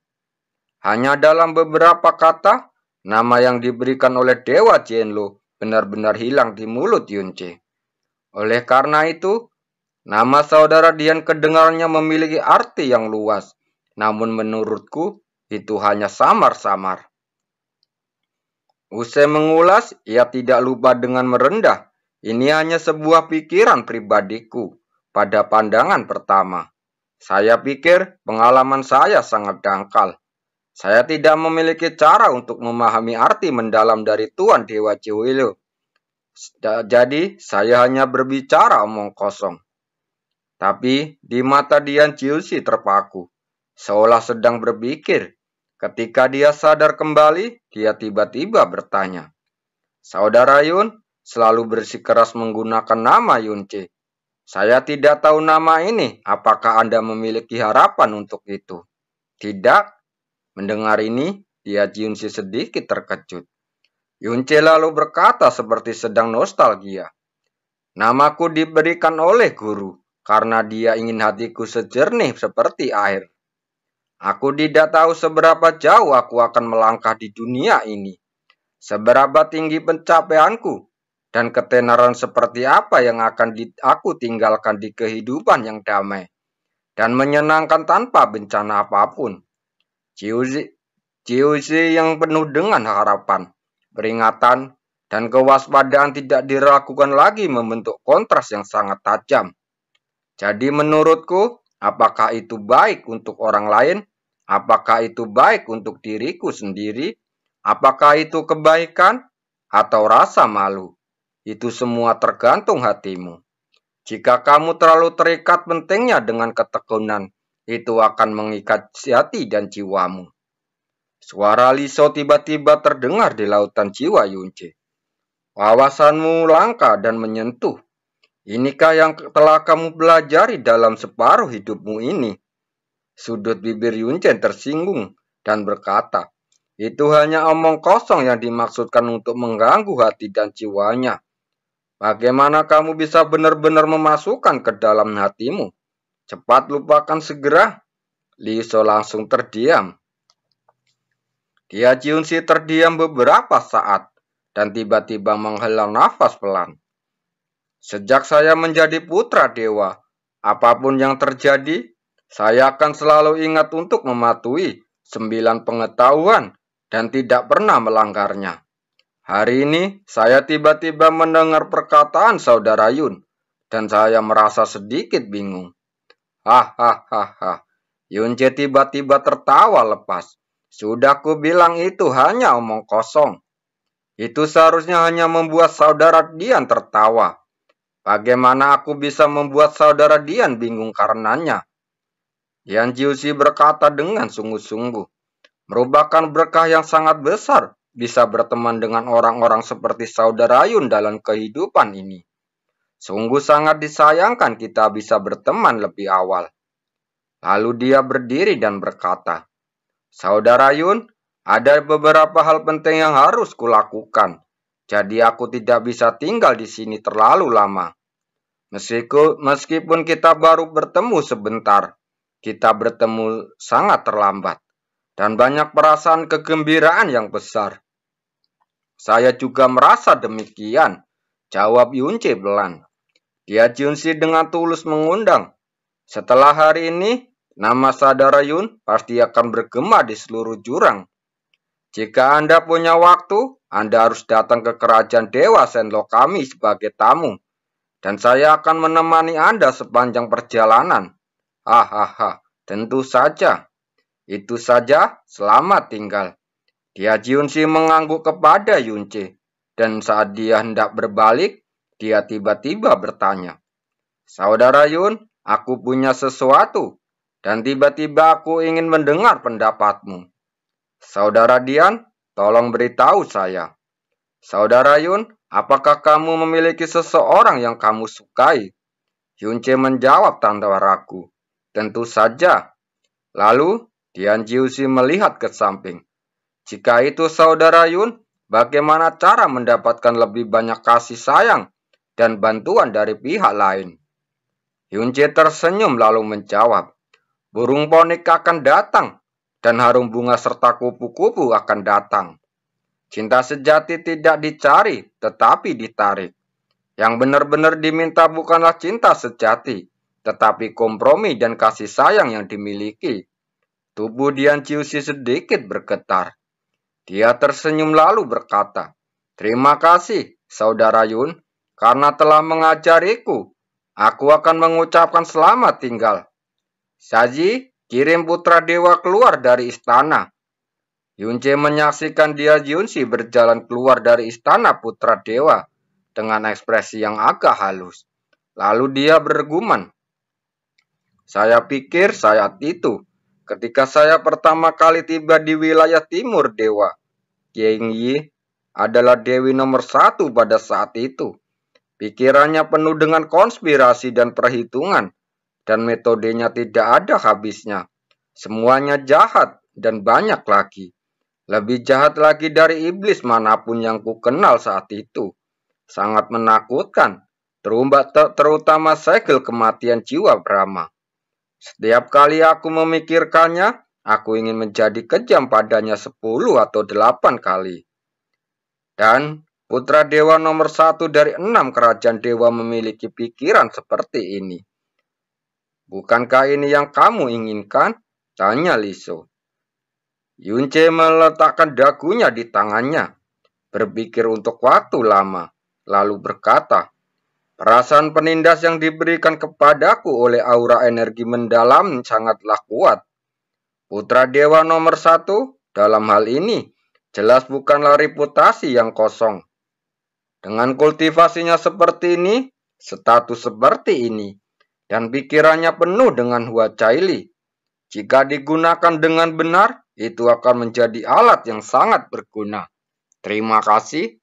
Hanya dalam beberapa kata, nama yang diberikan oleh Dewa Jianlu benar-benar hilang di mulut Yunce. Oleh karena itu, nama saudara Dian kedengarannya memiliki arti yang luas. Namun menurutku, itu hanya samar-samar. Usai mengulas, ia tidak lupa dengan merendah. Ini hanya sebuah pikiran pribadiku pada pandangan pertama. Saya pikir pengalaman saya sangat dangkal. Saya tidak memiliki cara untuk memahami arti mendalam dari Tuan Dewa Jiwilo. Jadi, saya hanya berbicara omong kosong. Tapi, di mata Dian Jiusi terpaku, seolah sedang berpikir. Ketika dia sadar kembali, dia tiba-tiba bertanya, "Saudara Yun selalu bersikeras menggunakan nama Yunce. Saya tidak tahu nama ini. Apakah Anda memiliki harapan untuk itu?" Tidak. Mendengar ini, dia Yunce sedikit terkejut. Yunce lalu berkata seperti sedang nostalgia. "Namaku diberikan oleh guru, karena dia ingin hatiku sejernih seperti air. Aku tidak tahu seberapa jauh aku akan melangkah di dunia ini, seberapa tinggi pencapaianku, dan ketenaran seperti apa yang akan aku tinggalkan di kehidupan yang damai dan menyenangkan tanpa bencana apapun." Jiuzi yang penuh dengan harapan, peringatan, dan kewaspadaan tidak diragukan lagi membentuk kontras yang sangat tajam. Jadi menurutku, apakah itu baik untuk orang lain? Apakah itu baik untuk diriku sendiri? Apakah itu kebaikan atau rasa malu? Itu semua tergantung hatimu. Jika kamu terlalu terikat pentingnya dengan ketekunan, itu akan mengikat hati dan jiwamu. Suara Liso tiba-tiba terdengar di lautan jiwa Yunce. Wawasanmu langka dan menyentuh. Inikah yang telah kamu pelajari dalam separuh hidupmu ini? Sudut bibir Yunce tersinggung dan berkata, "Itu hanya omong kosong yang dimaksudkan untuk mengganggu hati dan jiwanya. Bagaimana kamu bisa benar-benar memasukkan ke dalam hatimu? Cepat lupakan segera." Liso langsung terdiam. Dia Jiunsi terdiam beberapa saat dan tiba-tiba menghela nafas pelan. "Sejak saya menjadi putra dewa, apapun yang terjadi, saya akan selalu ingat untuk mematuhi 9 pengetahuan dan tidak pernah melanggarnya. Hari ini, saya tiba-tiba mendengar perkataan saudara Yun, dan saya merasa sedikit bingung." Hahaha. Yunce tiba-tiba tertawa lepas. "Sudah ku bilang itu hanya omong kosong. Itu seharusnya hanya membuat saudara Dian tertawa. Bagaimana aku bisa membuat saudara Dian bingung karenanya?" Dian Jiusi berkata dengan sungguh-sungguh. "Merupakan berkah yang sangat besar bisa berteman dengan orang-orang seperti saudara Yun dalam kehidupan ini. Sungguh sangat disayangkan kita bisa berteman lebih awal." Lalu dia berdiri dan berkata, "Saudara Yun, ada beberapa hal penting yang harus kulakukan. Jadi aku tidak bisa tinggal di sini terlalu lama. Meskipun kita baru bertemu sebentar, kita bertemu sangat terlambat. Dan banyak perasaan kegembiraan yang besar." "Saya juga merasa demikian," jawab Yunce pelan. Dia Junsi dengan tulus mengundang. "Setelah hari ini, nama saudara Yun pasti akan bergema di seluruh jurang. Jika Anda punya waktu, Anda harus datang ke kerajaan Dewa Shenlong kami sebagai tamu. Dan saya akan menemani Anda sepanjang perjalanan." Hahaha, tentu saja. Itu saja, selamat tinggal." Dia Jiunsi mengangguk kepada Yunce, dan saat dia hendak berbalik, dia tiba-tiba bertanya, "Saudara Yun, aku punya sesuatu, dan tiba-tiba aku ingin mendengar pendapatmu." "Saudara Dian, tolong beritahu saya." "Saudara Yun, apakah kamu memiliki seseorang yang kamu sukai?" Yunce menjawab tanpa ragu, "Tentu saja." Lalu, Dian Jiusi melihat ke samping. "Jika itu saudara Yun, bagaimana cara mendapatkan lebih banyak kasih sayang dan bantuan dari pihak lain?" Yunce tersenyum lalu menjawab, burung ponik akan datang, dan harum bunga serta kupu-kupu akan datang. Cinta sejati tidak dicari, tetapi ditarik. Yang benar-benar diminta bukanlah cinta sejati, tetapi kompromi dan kasih sayang yang dimiliki. Tubuh Dian Ciusi sedikit bergetar. Dia tersenyum lalu berkata, terima kasih, Saudara Yun, karena telah mengajariku. Aku akan mengucapkan selamat tinggal. Saji, kirim putra dewa keluar dari istana. Yunce menyaksikan Dia Junsi berjalan keluar dari istana putra dewa dengan ekspresi yang agak halus. Lalu dia bergumam, saya pikir saat itu, ketika saya pertama kali tiba di wilayah timur dewa, Qiang Yi adalah dewi nomor 1 pada saat itu. Pikirannya penuh dengan konspirasi dan perhitungan, dan metodenya tidak ada habisnya. Semuanya jahat dan banyak lagi. Lebih jahat lagi dari iblis manapun yang ku kenal saat itu. Sangat menakutkan, terutama segel kematian jiwa Brahma. Setiap kali aku memikirkannya, aku ingin menjadi kejam padanya 10 atau 8 kali. Dan putra dewa nomor 1 dari 6 kerajaan dewa memiliki pikiran seperti ini. Bukankah ini yang kamu inginkan? Tanya Liso. Yunce meletakkan dagunya di tangannya, berpikir untuk waktu lama, lalu berkata, perasaan penindas yang diberikan kepadaku oleh aura energi mendalam sangatlah kuat. Putra dewa nomor 1 dalam hal ini jelas bukanlah reputasi yang kosong. Dengan kultivasinya seperti ini, status seperti ini, dan pikirannya penuh dengan Hua Caili, jika digunakan dengan benar, itu akan menjadi alat yang sangat berguna. Terima kasih.